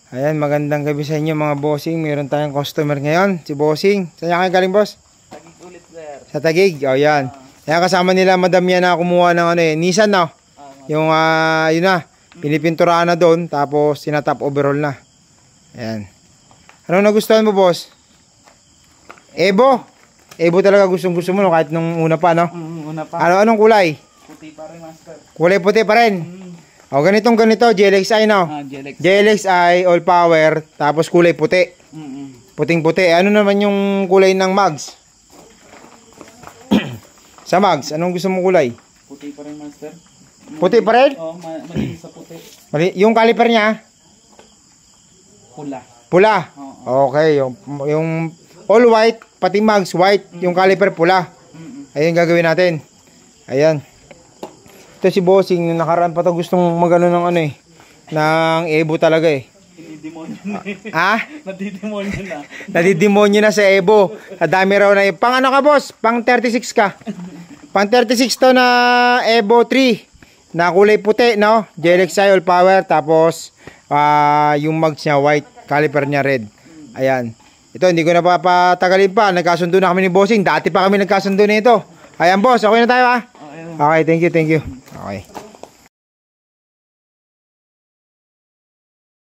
Ayan, magandang gabi sa inyo mga bossing. Meron tayong customer ngayon, si bossing. Saan kayo galing, boss? Tagig ulit, sir. Sa Tagig, o yan. Kaya kasama nila madam yan na kumuha ng Nissan, no? Yung, yun na, pinipinturahan na doon, tapos sinatop overall na. Ayan. Anong nagustuhan mo, boss? Evo? Evo talaga gustong-gusto mo, no? Kahit nung una pa, no? Una pa. Anong kulay? Puti pa rin, master. Kulay puti pa rin. O, ganito, GLXI, no? GLX. GLXI, all power, tapos kulay puti. Puting-puti. Ano naman yung kulay ng mags? Sa mags, anong gusto mong kulay? Puti pa rin, master. Puti pa rin? Oo, malinis sa puti. Yung caliper niya? Pula. Pula. Oo. Okay, yung all white, pati mags white, yung caliper pula. Ayun gagawin natin. Ayan. Ito si bossing, nakaraan pa to gustong magano ng ng Evo talaga eh. Nadidemonyo na eh. Ha? Nadidemonyo na. Nadidemonyo na sa Evo. Dami raw na pang ano ka, boss? Pang 36 ka. Pang 36 to na Evo 3 na kulay puti, no? GLXI all power, tapos yung mags niya white, caliper niya red. Ayan. Ito hindi ko na papatagalin pa. Nagkasundo na kami ni bossing. Dati pa kami nagkasundo nito. Ayan, boss, okay na tayo ha? Okay, thank you. Okay.